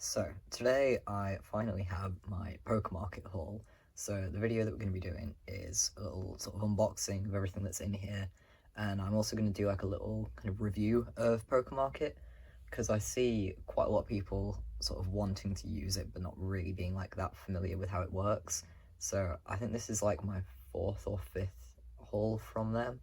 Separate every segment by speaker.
Speaker 1: So, today I finally have my pocamarket haul. So, the video that we're going to be doing is a little sort of unboxing of everything that's in here, and I'm also going to do like a little kind of review of pocamarket, because I see quite a lot of people sort of wanting to use it but not really being like that familiar with how it works. So, I think this is like my fourth or fifth haul from them,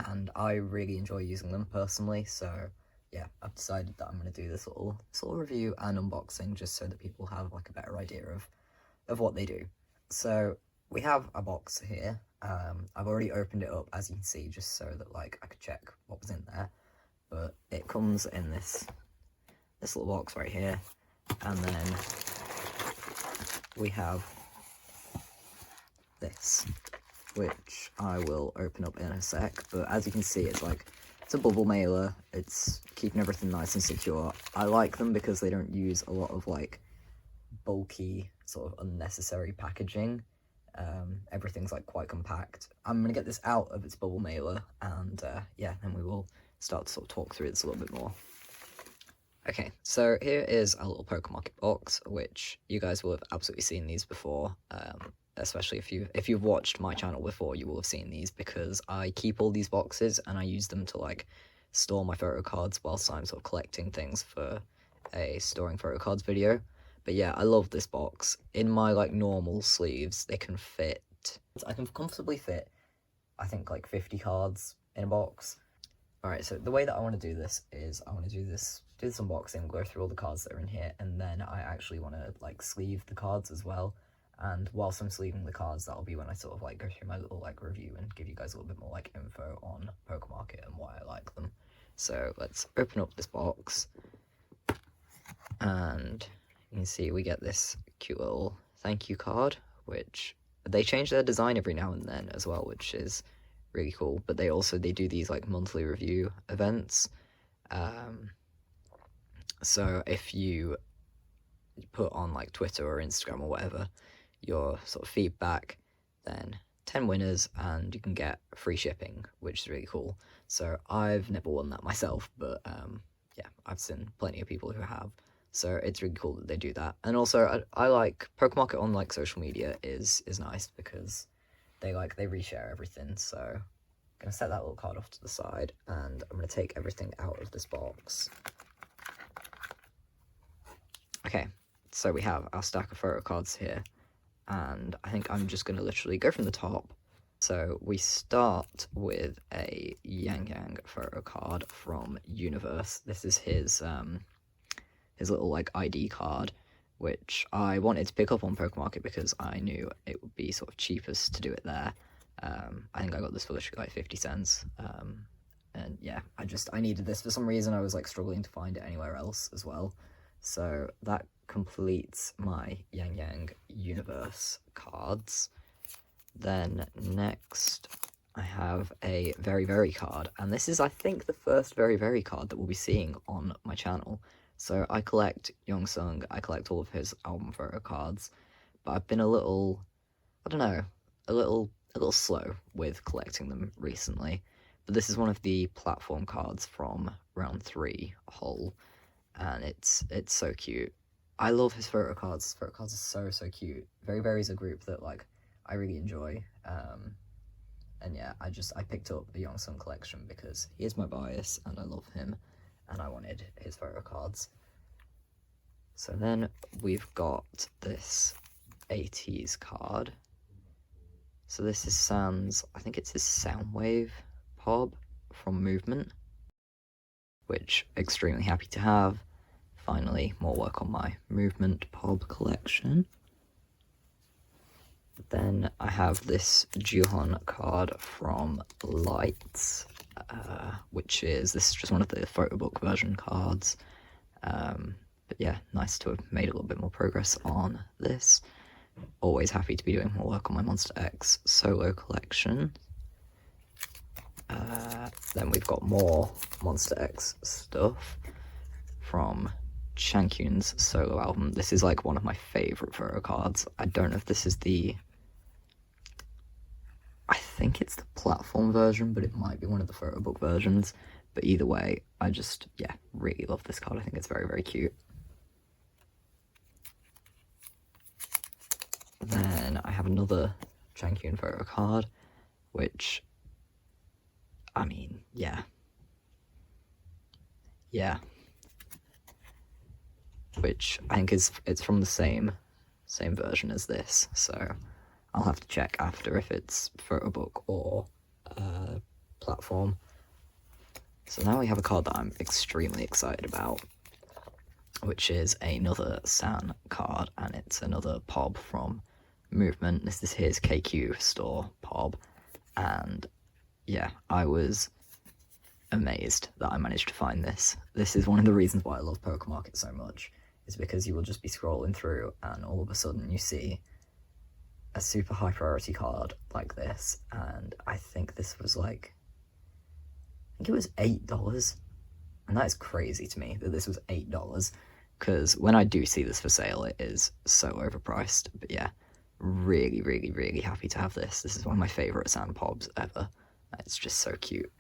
Speaker 1: and I really enjoy using them personally, so yeah, I've decided that I'm going to do this little review and unboxing just so that people have like a better idea of what they do. So we have a box here. I've already opened it up, as you can see, just so that like I could check what was in there. But it comes in this little box right here, and then we have this, which I will open up in a sec. But as you can see, it's a bubble mailer. It's keeping everything nice and secure. I like them because they don't use a lot of like bulky, sort of unnecessary packaging. Everything's like quite compact. I'm gonna get this out of its bubble mailer, and yeah, then we will start to sort of talk through this a little bit more. Okay, so here is a little pocamarket box, which you guys will have absolutely seen these before. Especially if you've watched my channel before, you will have seen these, because I keep all these boxes and I use them to like store my photo cards whilst I'm sort of collecting things for a storing photo cards video. But yeah, I love this box. In my like normal sleeves, I can comfortably fit, I think, like 50 cards in a box. Alright, so the way that I want to do this is I want to do this unboxing, go through all the cards that are in here, and then I actually want to like sleeve the cards as well. And whilst I'm sleeving the cards, that'll be when I sort of like go through my little like review and give you guys a little bit more like info on pocamarket and why I like them. So let's open up this box, and you can see we get this cute little thank you card, which they change their design every now and then as well, which is really cool. But they do these like monthly review events. So if you put on like Twitter or Instagram or whatever your sort of feedback, then 10 winners and you can get free shipping, which is really cool. So I've never won that myself, but yeah, I've seen plenty of people who have, so it's really cool that they do that. And also I like pocamarket on like social media is nice because they reshare everything. So I'm gonna set that little card off to the side, and I'm gonna take everything out of this box. Okay, so we have our stack of photo cards here, and I think I'm just going to literally go from the top. So we start with a Yang Yang photo card from Universe. This is his little like ID card, which I wanted to pick up on pocamarket because I knew it would be sort of cheapest to do it there. I think I got this for literally like 50 cents. And yeah, I needed this for some reason. I was like struggling to find it anywhere else as well. So that completes my Yang Yang Universe cards. Then next I have a Very Very card, and this is I think the first Very Very card that we'll be seeing on my channel. So I collect Youngsung, I collect all of his album photo cards, but I've been a little slow with collecting them recently. But this is one of the platform cards from round 3 haul, and it's so cute. I love his photo cards. His photo cards are so cute. Very Very is a group that like I really enjoy. And yeah, I picked up the Youngsung collection because he is my bias and I love him, and I wanted his photo cards. So then we've got this 80s card. So this is Sam's, I think it's his Soundwave pop from Movement, which extremely happy to have. Finally, more work on my Movement Pob collection. Then I have this Juhon card from Lights, which this is just one of the photo book version cards. But yeah, nice to have made a little bit more progress on this. Always happy to be doing more work on my Monster X solo collection. Then we've got more Monster X stuff from Chankyun's solo album. This is like one of my favourite photo cards. I don't know if this is I think it's the platform version, but it might be one of the photo book versions. But either way, I just, yeah, really love this card. I think it's very, very cute. Then I have another Jankyun photo card, which, I mean, yeah. Which I think it's from the same version as this, so I'll have to check after if it's photo book or platform. So now we have a card that I'm extremely excited about, which is another San card, and it's another POB from Movement. This is his KQ store POB, and yeah, I was amazed that I managed to find this. This is one of the reasons why I love pocamarket so much, is because you will just be scrolling through and all of a sudden you see a super high priority card like this, and I think this was like, I think it was $8, and that is crazy to me that this was $8, because when I do see this for sale it is so overpriced. But yeah, really, really, really happy to have this. This is one of my favourite San POBs ever. It's just so cute.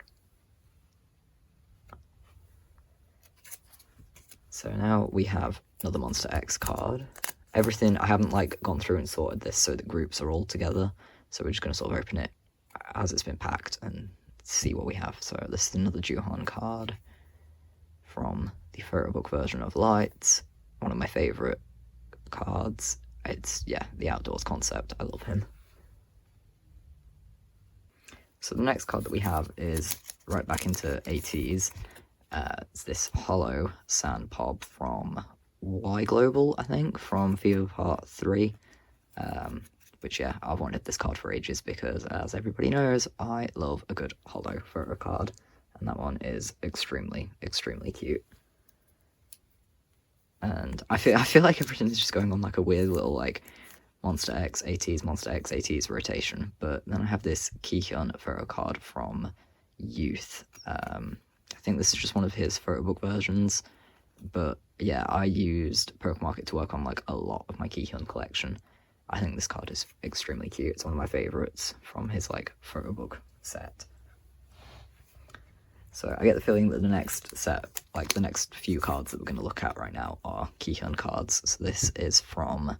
Speaker 1: So now we have another Monster X card. Everything, I haven't like gone through and sorted this so the groups are all together, so we're just going to sort of open it as it's been packed and see what we have. So this is another Juhan card from the photo book version of Lights, one of my favourite cards. It's, yeah, the outdoors concept, I love him. So the next card that we have is right back into ATs. It's this Hollow San POB from Y Global, I think, from Fever Part 3. Which, yeah, I've wanted this card for ages because, as everybody knows, I love a good Hollow photo card. And that one is extremely, extremely cute. And I feel like everything is just going on like a weird little, like, Monster X ATs rotation. But then I have this Kihyun photo card from Youth. I think this is just one of his photo book versions, but yeah, I used pocamarket to work on like a lot of my Kihyun collection. I think this card is extremely cute. It's one of my favorites from his like photo book set. So I get the feeling that the next set, like the next few cards that we're going to look at right now, are Kihyun cards. So this is from,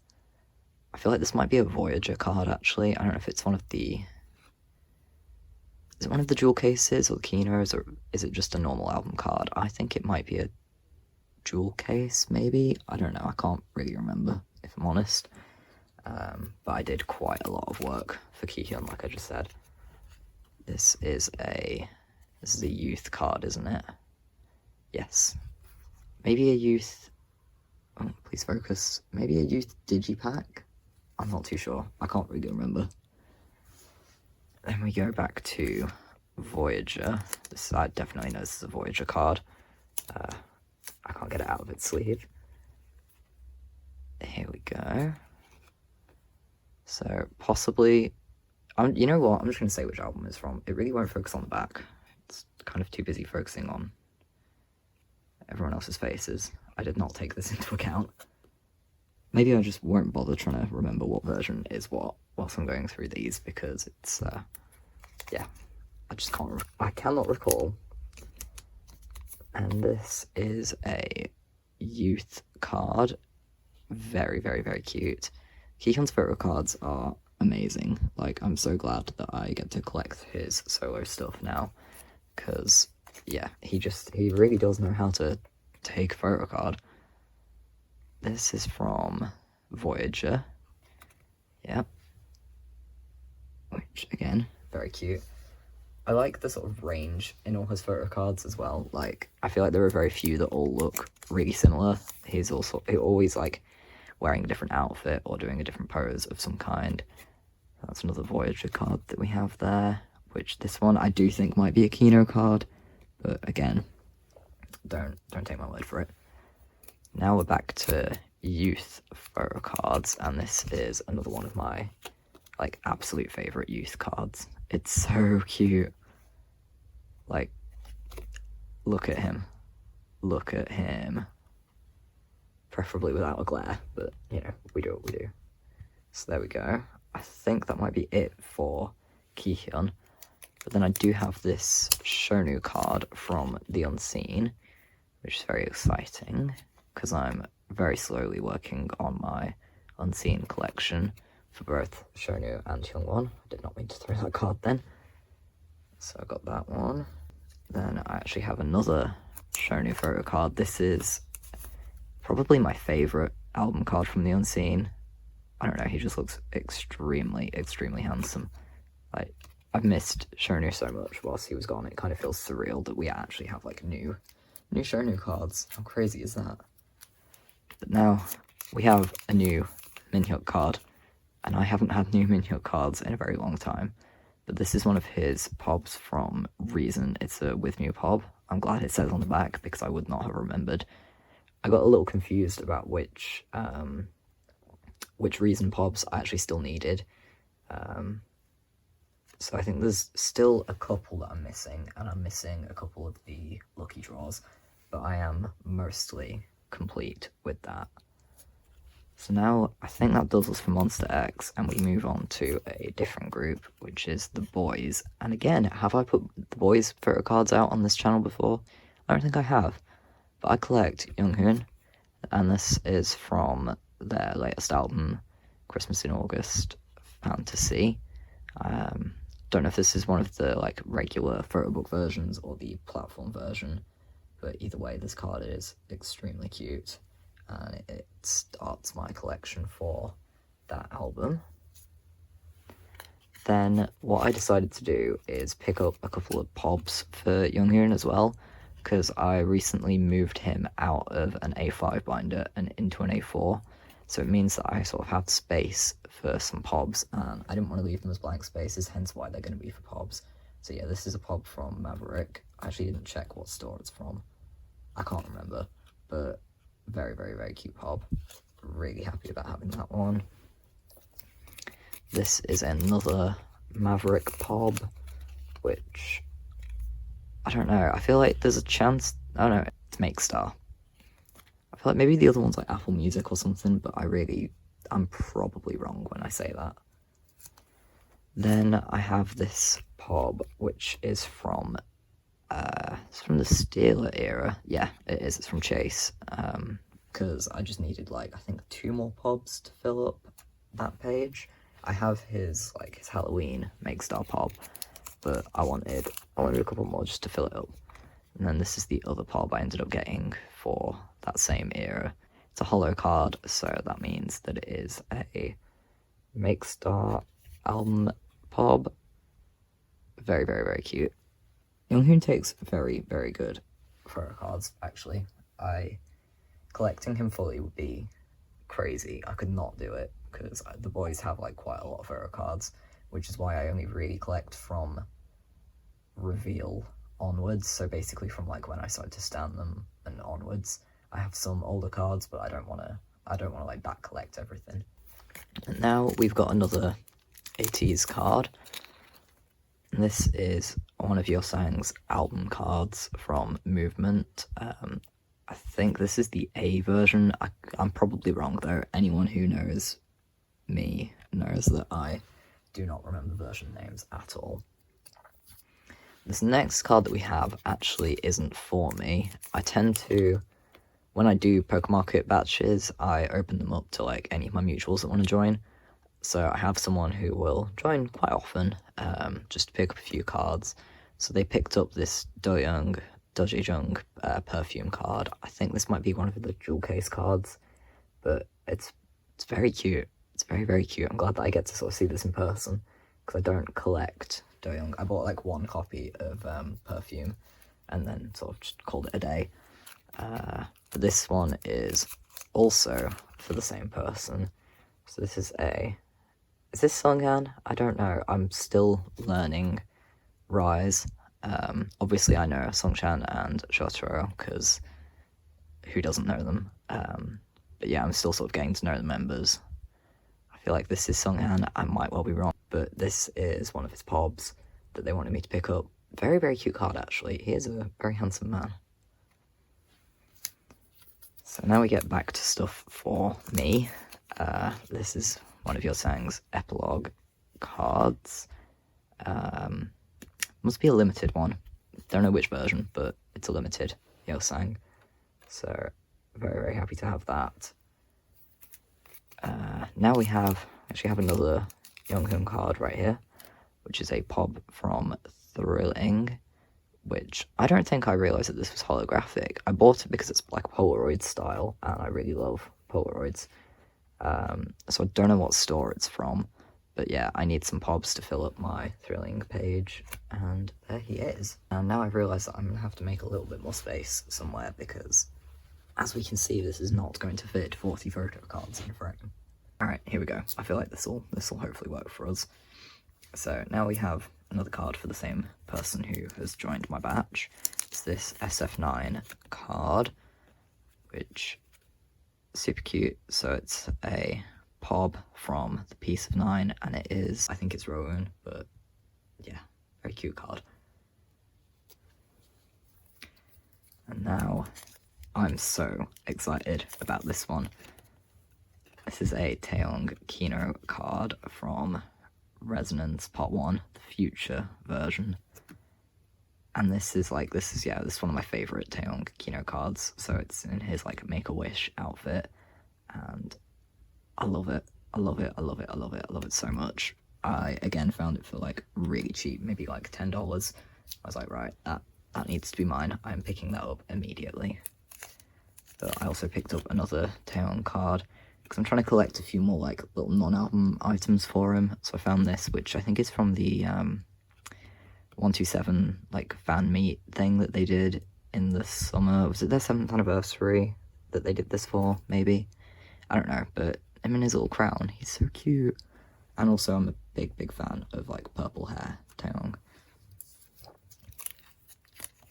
Speaker 1: I feel like this might be a Voyager card actually. I don't know if it's one of the, is it one of the jewel cases or the Kinos, or is it just a normal album card? I think it might be a jewel case, maybe? I don't know, I can't really remember, if I'm honest. But I did quite a lot of work for Kihyun, like I just said. This is a youth card, isn't it? Yes. Maybe a youth, oh, please focus. Maybe a youth digipack? I'm not too sure, I can't really remember. Then we go back to Voyager. This, I definitely know this is a Voyager card. I can't get it out of its sleeve. Here we go. So possibly, you know what? I'm just going to say which album it's from. It really won't focus on the back. It's kind of too busy focusing on everyone else's faces. I did not take this into account. Maybe I just won't bother trying to remember what version is what whilst I'm going through these, because it's, yeah, I cannot recall. And this is a youth card. Very, very, very cute. Kihyun's photo cards are amazing. Like, I'm so glad that I get to collect his solo stuff now, because, yeah, he really does know how to take a photo card. This is from Voyager. Yep. Which, again, very cute. I like the sort of range in all his photo cards as well. Like, I feel like there are very few that all look really similar. He's always, like, wearing a different outfit or doing a different pose of some kind. That's another Voyager card that we have there, which this one I do think might be a Kino card, but again, don't take my word for it. Now we're back to youth photo cards, and this is another one of my, like, absolute favourite youth cards. It's so cute. Like, look at him. Look at him. Preferably without a glare, but, you know, we do what we do. So there we go. I think that might be it for Kihyun. But then I do have this Shonu card from The Unseen, which is very exciting, because I'm very slowly working on my Unseen collection for both Shonu and Hyungwon. I did not mean to throw that card then. So I got that one. Then I actually have another Shonu photo card. This is probably my favourite album card from the Unseen. I don't know, he just looks extremely, extremely handsome. Like, I've missed Shonu so much whilst he was gone. It kind of feels surreal that we actually have like new Shonu cards. How crazy is that? But now we have a new Minhyuk card, and I haven't had new Minhyuk cards in a very long time. But this is one of his pobs from Reason. It's a With Me pob. I'm glad it says on the back because I would not have remembered. I got a little confused about which Reason pobs I actually still needed. So I think there's still a couple that I'm missing, and I'm missing a couple of the lucky draws, but I am mostly complete with that. So now I think that does us for Monster X, and we move on to a different group, which is the boys. And again, have I put the boys photo cards out on this channel before? I don't think I have, but I collect Younghoon, and this is from their latest album, Christmas in August, Fantasy. Don't know if this is one of the like regular photo book versions or the platform version, but either way, this card is extremely cute, and it starts my collection for that album. Then what I decided to do is pick up a couple of pobs for Younghoon as well, because I recently moved him out of an A5 binder and into an A4, so it means that I sort of have space for some pobs, and I didn't want to leave them as blank spaces, hence why they're going to be for pobs. So yeah, this is a pob from Maverick. I actually didn't check what store it's from. I can't remember, but very, very, very cute pob. Really happy about having that one. This is another Maverick pob, which, I don't know, I feel like there's a chance, I don't know, it's Make Star. I feel like maybe the other one's like Apple Music or something, but I'm probably wrong when I say that. Then I have this pob, which is from the Steeler era. Yeah, it is. It's from Chase. Because I just needed like, I think 2 more pobs to fill up that page. I have his Halloween Make Star pob, but I wanted a couple more just to fill it up. And then this is the other pob I ended up getting for that same era. It's a holo card, so that means that it is a Make Star album pob. Very, very, very cute. Younghoon takes very, very good photo cards, actually. Collecting him fully would be crazy. I could not do it, because the boys have like quite a lot of photo cards, which is why I only really collect from Reveal onwards, so basically from like when I started to stand them and onwards. I have some older cards, but I don't want to like back collect everything. And now we've got another 80s card. And this is one of Yeosang's album cards from Movement. I think this is the A version. I'm probably wrong though. Anyone who knows me knows that I do not remember version names at all. This next card that we have actually isn't for me. I tend to, when I do pocamarket batches, I open them up to like any of my mutuals that want to join. So I have someone who will join quite often, just to pick up a few cards. So they picked up this Dojejung perfume card. I think this might be one of the jewel case cards, but it's very cute. It's very, very cute. I'm glad that I get to sort of see this in person, because I don't collect Dojejung. I bought like 1 copy of perfume and then sort of just called it a day. But this one is also for the same person. So this is is this Sunghan? I don't know. I'm still learning Rise. Obviously I know Songchan and Shotaro, because who doesn't know them? But yeah, I'm still sort of getting to know the members. I feel like this is Sunghan. I might well be wrong, but this is one of his pobs that they wanted me to pick up. Very, very cute card, actually. He is a very handsome man. So now we get back to stuff for me. This is one of Yeosang's epilogue cards. Must be a limited one. Don't know which version, but it's a limited Yeosang. So very, very happy to have that. Now we have actually have another Young card right here, which is a Pob from Thrilling, which I don't think I realised that this was holographic. I bought it because it's like Polaroid style, and I really love Polaroids. So I don't know what store it's from, but yeah, I need some Pobs to fill up my Thrilling page, and there he is. And now I've realised that I'm going to have to make a little bit more space somewhere, because as we can see, this is not going to fit 40 photo cards in a frame. Alright, here we go. I feel like this'll hopefully work for us. So now we have another card for the same person who has joined my batch. It's this SF9 card, which is super cute. So it's a Pob from the Piece of Nine, and it is, I think it's Rowan, but yeah, very cute card. And now I'm so excited about this one. This is a Taeyong Kino card from Resonance Part 1, the future version. And this is one of my favourite Taeyong Kino cards. So it's in his like Make-A-Wish outfit, and I love it. I love it, I love it, I love it, I love it so much. I again found it for like really cheap, maybe like $10. I was like, right, that needs to be mine. I'm picking that up immediately. But I also picked up another Taeyong card, because I'm trying to collect a few more like little non-album items for him. So I found this, which I think is from the 127 like fan meet thing that they did in the summer. Was it their 7th anniversary that they did this for? Maybe, I don't know. But him in his little crown, he's so cute. And also, I'm a big fan of like purple hair Taeyong.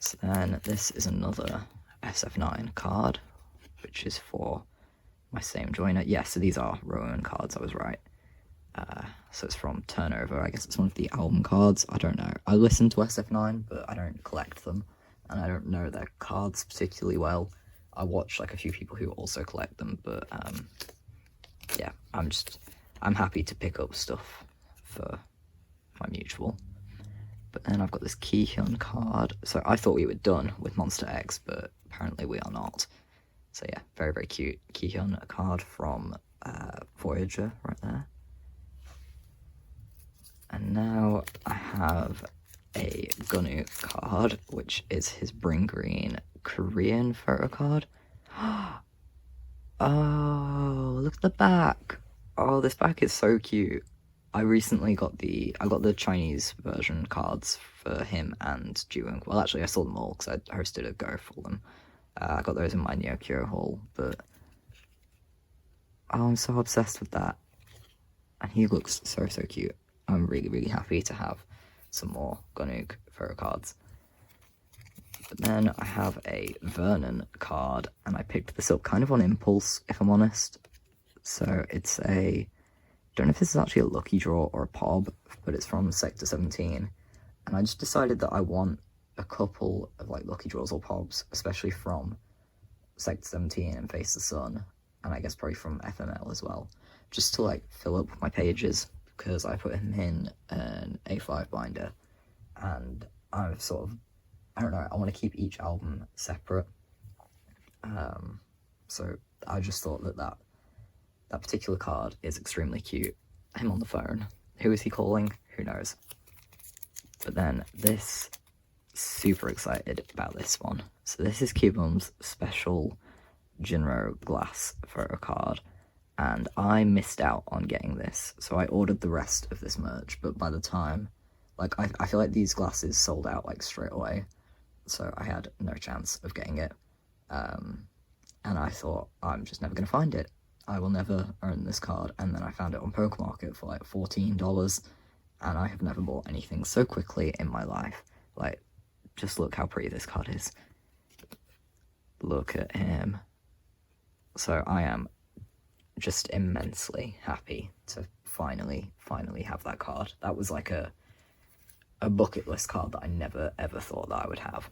Speaker 1: So then this is another SF9 card, which is for my same joiner. Yeah, so these are Rowan cards, I was right. So it's from Turnover. I guess it's one of the album cards. I don't know. I listen to SF9, but I don't collect them, and I don't know their cards particularly well. I watch like a few people who also collect them, but yeah, I'm happy to pick up stuff for my mutual. But then I've got this Ki-hyun card. So I thought we were done with Monster X, but apparently we are not. So yeah, very cute Ki-hyun card from Voyager right there. And now I have a Gunu card, which is his Bring Green Korean photo card. Oh, look at the back. Oh, this back is so cute. I recently got the Chinese version cards for him and Jiwoong. Well, actually, I saw them all because I hosted a go for them. I got those in my Neokyo haul, but oh, I'm so obsessed with that. And he looks so cute. I'm really happy to have some more Gonug photo cards. But then I have a Vernon card, and I picked this up kind of on impulse, if I'm honest. So it's I don't know if this is actually a lucky draw or a POB, but it's from Sector 17. And I just decided that I want a couple of like lucky draws or POBs, especially from Sector 17 and Face the Sun, and I guess probably from FML as well, just to like fill up my pages, because I put him in an A5 binder, and I've sort of, I don't know, I want to keep each album separate. So I just thought that particular card is extremely cute. Him on the phone. Who is he calling? Who knows? But then this, super excited about this one. So this is Kibum's special Jinro glass photo card, and I missed out on getting this, so I ordered the rest of this merch, but by the time, like, I feel like these glasses sold out, like, straight away, so I had no chance of getting it, and I thought, I'm just never going to find it. I will never own this card, and then I found it on pocamarket for, like, $14, and I have never bought anything so quickly in my life. Like, just look how pretty this card is. Look at him. So I am just immensely happy to finally have that card. That was like a bucket list card that I never ever thought that I would have.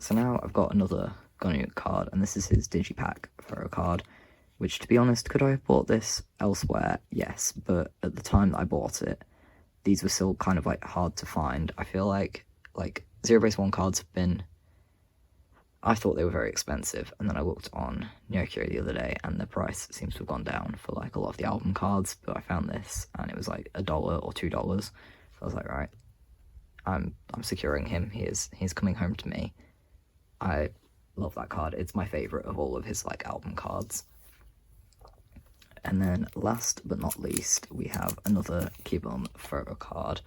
Speaker 1: So now I've got another Gonu card, and this is his Digipack photo card, which, to be honest, could I have bought this elsewhere? Yes, but at the time that I bought it, these were still kind of like hard to find. I feel like 0 Base 1 cards have been I thought they were very expensive, and then I looked on Neokyo the other day, and the price seems to have gone down for like a lot of the album cards. But I found this, and it was like $1 or $2. So I was like, right, I'm securing him. He's coming home to me. I love that card. It's my favorite of all of his like album cards. And then last but not least, we have another Kibum photo card.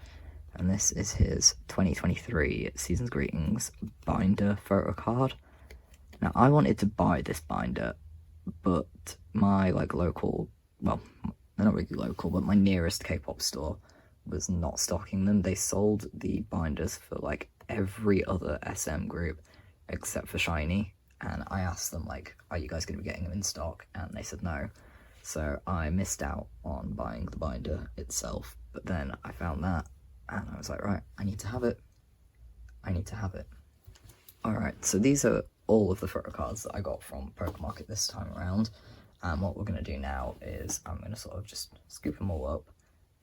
Speaker 1: And this is his 2023 Season's Greetings binder photo card. Now, I wanted to buy this binder, but my like local, well, they're not really local, but my nearest K-pop store was not stocking them. They sold the binders for like every other SM group except for SHINee. And I asked them like, are you guys going to be getting them in stock? And they said no. So I missed out on buying the binder itself. But then I found that, and I was like, right, I need to have it. I need to have it. Alright, so these are all of the photo cards that I got from pocamarket this time around. And what we're going to do now is I'm going to sort of just scoop them all up,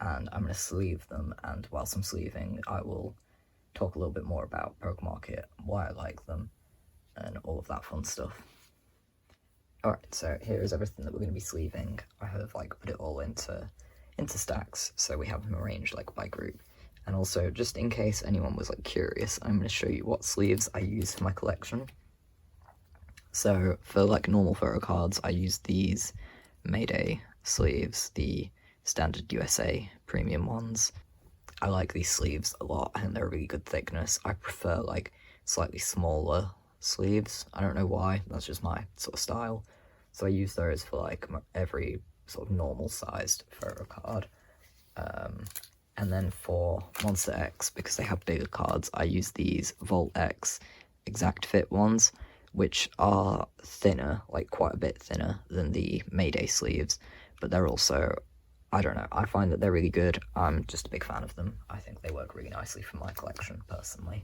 Speaker 1: and I'm going to sleeve them. And whilst I'm sleeving, I will talk a little bit more about pocamarket, why I like them, and all of that fun stuff. Alright, so here is everything that we're going to be sleeving. I have like put it all into stacks, so we have them arranged like by group. And also, just in case anyone was like curious, I'm going to show you what sleeves I use for my collection. So for like normal photo cards, I use these Mayday sleeves, the standard USA premium ones. I like these sleeves a lot, and they're a really good thickness. I prefer like slightly smaller sleeves. I don't know why, that's just my sort of style. So I use those for like every sort of normal sized photo card. And then for Monster X, because they have bigger cards, I use these Volt X Exact Fit ones, which are thinner, like quite a bit thinner than the Mayday sleeves, but they're also, I don't know, I find that they're really good. I'm just a big fan of them. I think they work really nicely for my collection, personally.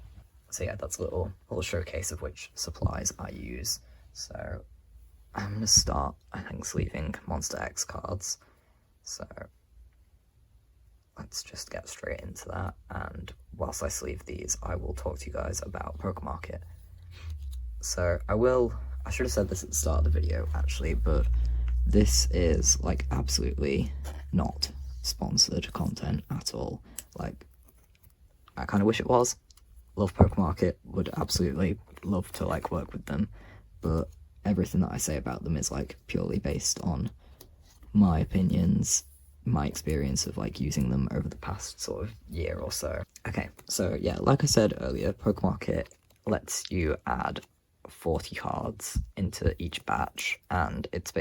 Speaker 1: So yeah, that's a little showcase of which supplies I use. So I'm going to start, I think, sleeving Monster X cards. So let's just get straight into that, and whilst I sleeve these, I will talk to you guys about pocamarket. So I should have said this at the start of the video actually, but this is like absolutely not sponsored content at all. Like, I kind of wish it was. Love pocamarket, would absolutely love to like work with them, but everything that I say about them is like purely based on my opinions, my experience of like using them over the past sort of year or so. Okay, so yeah, like I said earlier, pocamarket lets you add 40 cards into each batch, and it's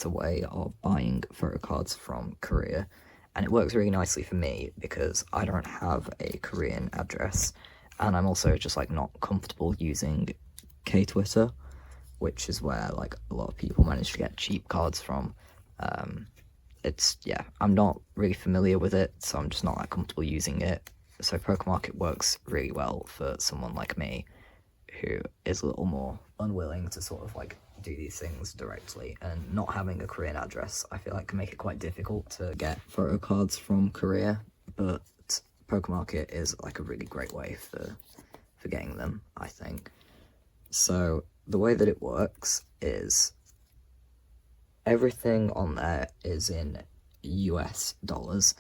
Speaker 1: a way of buying photo cards from Korea, and it works really nicely for me because I don't have a Korean address, and I'm also just like not comfortable using K-Twitter, which is where like a lot of people manage to get cheap cards from. I'm not really familiar with it, so I'm just not that comfortable using it. So pocamarket works really well for someone like me who is a little more unwilling to sort of like do these things directly, and not having a Korean address I feel like can make it quite difficult to get photo cards from Korea, but pocamarket is like a really great way for getting them, I think. So the way that it works is everything on there is in US dollars.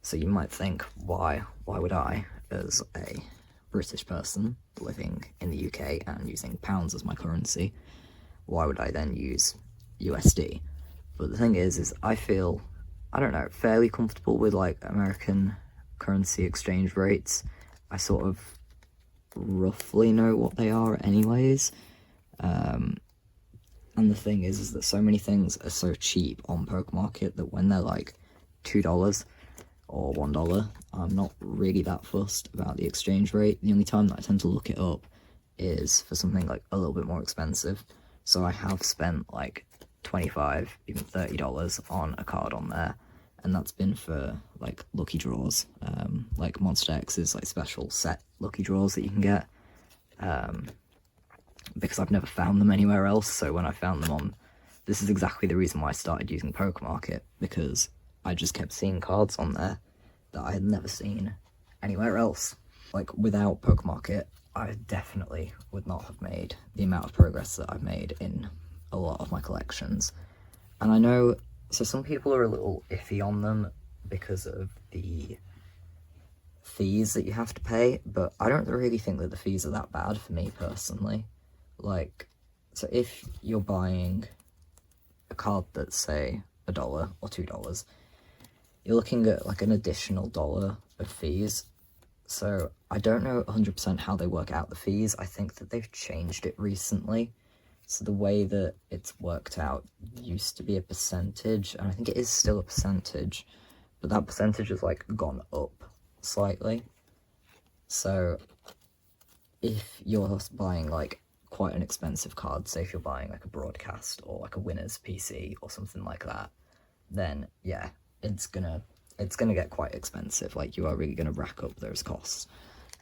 Speaker 1: So you might think, why would I, as a British person living in the UK and using pounds as my currency, why would I then use USD? But the thing is I feel, I don't know, fairly comfortable with like American currency exchange rates. I sort of roughly know what they are anyways. And the thing is that so many things are so cheap on pocamarket that when they're like $2 or $1, I'm not really that fussed about the exchange rate. The only time that I tend to look it up is for something like a little bit more expensive. So I have spent like $25, even $30 on a card on there, and that's been for like lucky draws, like Monster X's like special set lucky draws that you can get. Because I've never found them anywhere else, so when I found them on, this is exactly the reason why I started using pocamarket, because I just kept seeing cards on there that I had never seen anywhere else. Like, without pocamarket, I definitely would not have made the amount of progress that I've made in a lot of my collections. And I know, so some people are a little iffy on them because of the fees that you have to pay, but I don't really think that the fees are that bad for me personally. Like, so if you're buying a card that's, say, $1 or $2, you're looking at like an additional $1 of fees. So I don't know 100% how they work out the fees. I think that they've changed it recently. So the way that it's worked out used to be a percentage, and I think it is still a percentage, but that percentage has like gone up slightly. So if you're buying like quite an expensive card, say if you're buying like a broadcast or like a winner's PC or something like that, then yeah, it's gonna get quite expensive. Like, you are really gonna rack up those costs.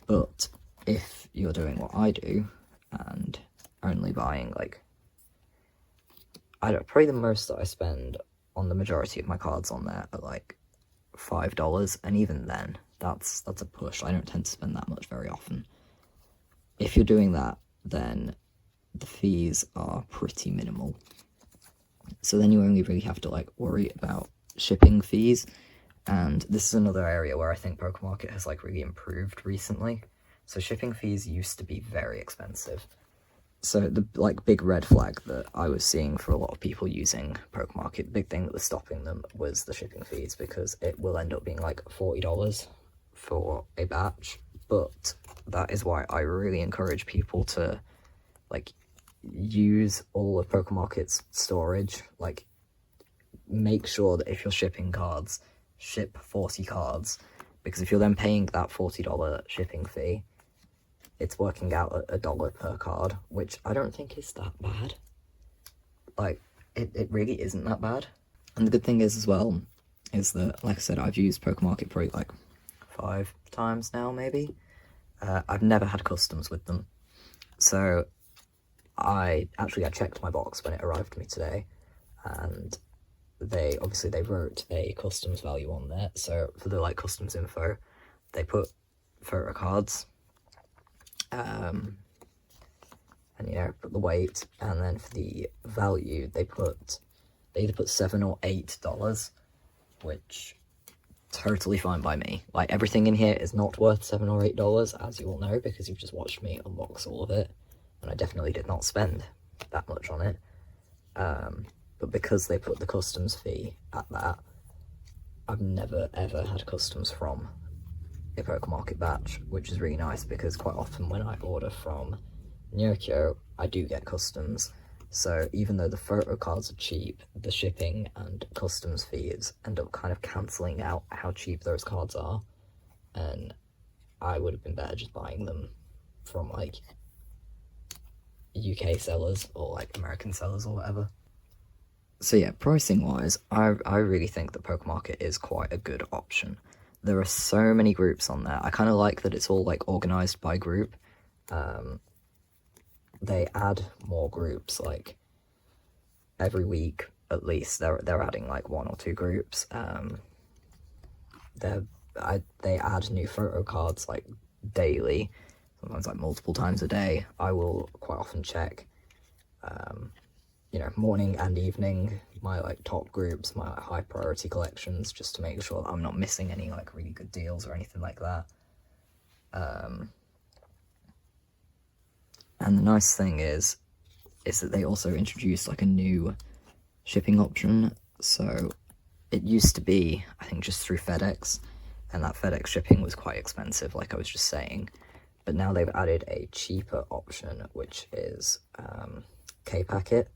Speaker 1: But if you're doing what I do and only buying like, probably the most that I spend on the majority of my cards on there are like $5, and even then that's a push. I don't tend to spend that much very often. If you're doing that, then the fees are pretty minimal. So then you only really have to like worry about shipping fees. And this is another area where I think pocamarket has like really improved recently. So shipping fees used to be very expensive. So the like big red flag that I was seeing for a lot of people using pocamarket, the big thing that was stopping them was the shipping fees, because it will end up being like $40 for a batch. But that is why I really encourage people to like use all of pocamarket's storage. Like, make sure that if you're shipping cards, ship 40 cards, because if you're then paying that $40 shipping fee, it's working out at $1 per card, which I don't think is that bad. Like, it really isn't that bad. And the good thing is as well, is that, like I said, I've used pocamarket probably like 5 times now, maybe. I've never had customs with them. So I checked my box when it arrived to me today, and they wrote a customs value on there. So for the like customs info, they put photo cards, and put the weight, and then for the value they either put $7 or $8, which totally fine by me. Like, everything in here is not worth $7 or $8, as you all know, because you've just watched me unbox all of it, and I definitely did not spend that much on it. But because they put the customs fee at that, I've never ever had customs from a pocamarket batch, which is really nice, because quite often when I order from Nyokyo, I do get customs. So even though the photo cards are cheap, the shipping and customs fees end up kind of cancelling out how cheap those cards are, and I would have been better just buying them from like UK sellers or like American sellers or whatever. So yeah, pricing wise, I really think that pocamarket is quite a good option. There are so many groups on there. I kind of like that it's all like organised by group. They add more groups like every week at least. They're adding like 1 or 2 groups. They add new photo cards like daily, sometimes like multiple times a day. I will quite often check morning and evening, my like top groups, my like, high priority collections, just to make sure that I'm not missing any like really good deals or anything like that. And the nice thing is that they also introduced like a new shipping option. So it used to be, I think, just through FedEx, and that FedEx shipping was quite expensive, like I was just saying. But now they've added a cheaper option, which is K-Packet.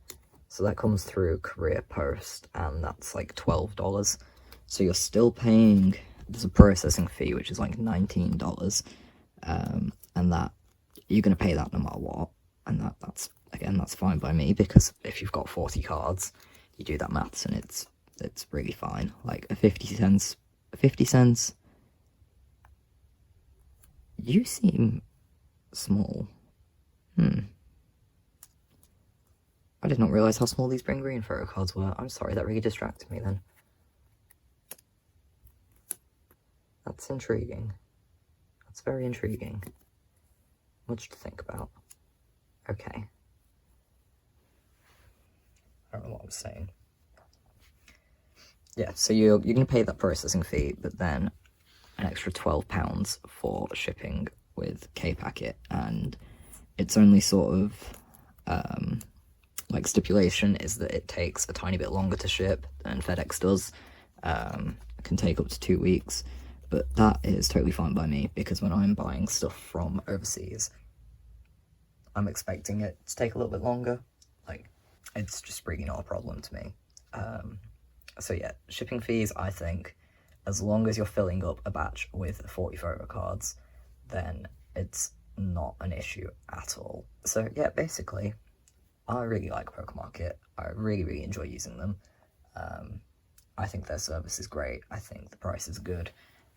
Speaker 1: So that comes through Courier Post, and that's like $12. So you're still paying, there's a processing fee, which is like $19. And that, you're going to pay that no matter what. And that's fine by me, because if you've got 40 cards, you do that maths and it's really fine. Like a 50 cents, you seem small. I did not realise how small these Brain Green photo cards were. I'm sorry, that really distracted me then. That's intriguing. That's very intriguing. much to think about. Okay. I don't know what I was saying. Yeah, so you're going to pay that processing fee, but then an extra £12 for shipping with K-Packet, and it's only sort of like stipulation is that it takes a tiny bit longer to ship than FedEx does. It can take up to 2 weeks, but that is totally fine by me, because when I'm buying stuff from overseas, I'm expecting it to take a little bit longer. Like, it's just really not a problem to me. So yeah, shipping fees, I think, as long as you're filling up a batch with 40 photo cards, then it's not an issue at all. So yeah, basically, I really like pocamarket. I really enjoy using them. I think their service is great. I think the price is good.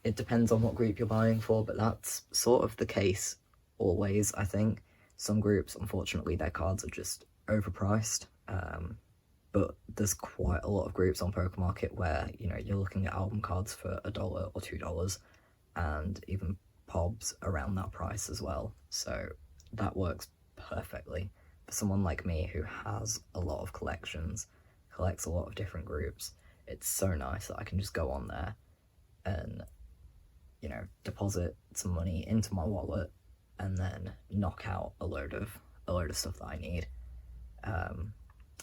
Speaker 1: It depends on what group you're buying for, but that's sort of the case always, I think. Some groups, unfortunately, their cards are just overpriced. But there's quite a lot of groups on pocamarket where, you know, you're looking at album cards for $1 or $2, and even pobs around that price as well. So that works perfectly for someone like me who has a lot of collections, collects a lot of different groups. It's so nice that I can just go on there and, you know, deposit some money into my wallet and then knock out a load of stuff that I need.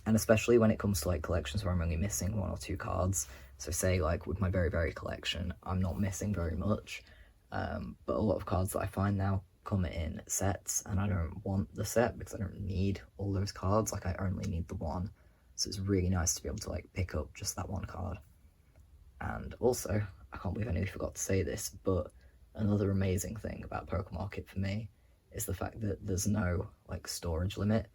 Speaker 1: And especially when it comes to like collections where I'm only missing 1 or 2 cards. So say like with my very collection, I'm not missing very much, but a lot of cards that I find now come in sets, and I don't want the set because I don't need all those cards. Like, I only need the one. So it's really nice to be able to like pick up just that one card. And also, I can't believe I nearly forgot to say this, but another amazing thing about pocamarket for me is the fact that there's no like storage limit.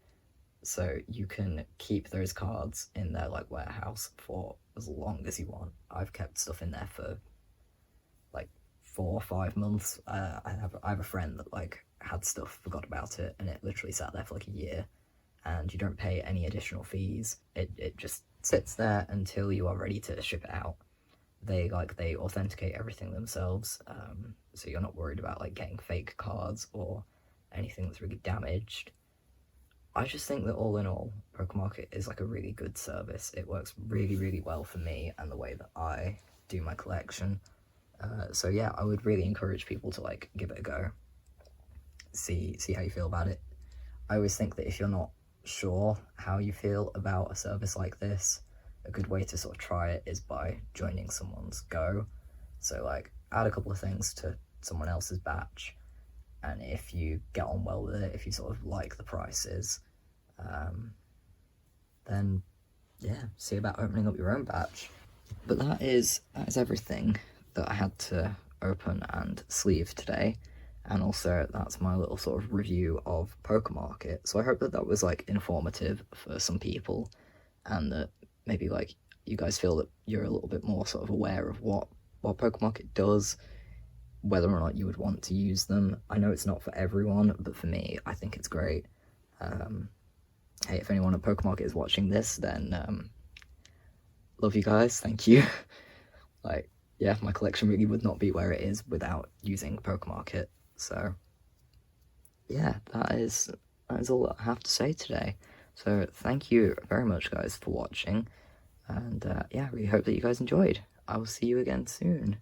Speaker 1: So you can keep those cards in their like warehouse for as long as you want. I've kept stuff in there for like 4 or 5 months. I have a friend that like had stuff, forgot about it, and it literally sat there for like a year, and you don't pay any additional fees. It just sits there until you are ready to ship it out. They authenticate everything themselves, so you're not worried about like getting fake cards or anything that's really damaged. I just think that all in all, pocamarket is like a really good service. It works really well for me and the way that I do my collection. So yeah, I would really encourage people to like give it a go. See how you feel about it. I always think that if you're not sure how you feel about a service like this, a good way to sort of try it is by joining someone's go. So like add a couple of things to someone else's batch, and if you get on well with it, if you sort of like the prices, then yeah, see about opening up your own batch. But that is everything that I had to open and sleeve today, and also that's my little sort of review of pocamarket. So I hope that was like informative for some people, and that maybe like you guys feel that you're a little bit more sort of aware of what pocamarket does, whether or not you would want to use them. I know it's not for everyone, but for me, I think it's great. Hey, if anyone at pocamarket is watching this, then love you guys, thank you. Like, yeah, my collection really would not be where it is without using pocamarket. So yeah, that is all that I have to say today. So thank you very much, guys, for watching, and yeah, I really hope that you guys enjoyed. I will see you again soon.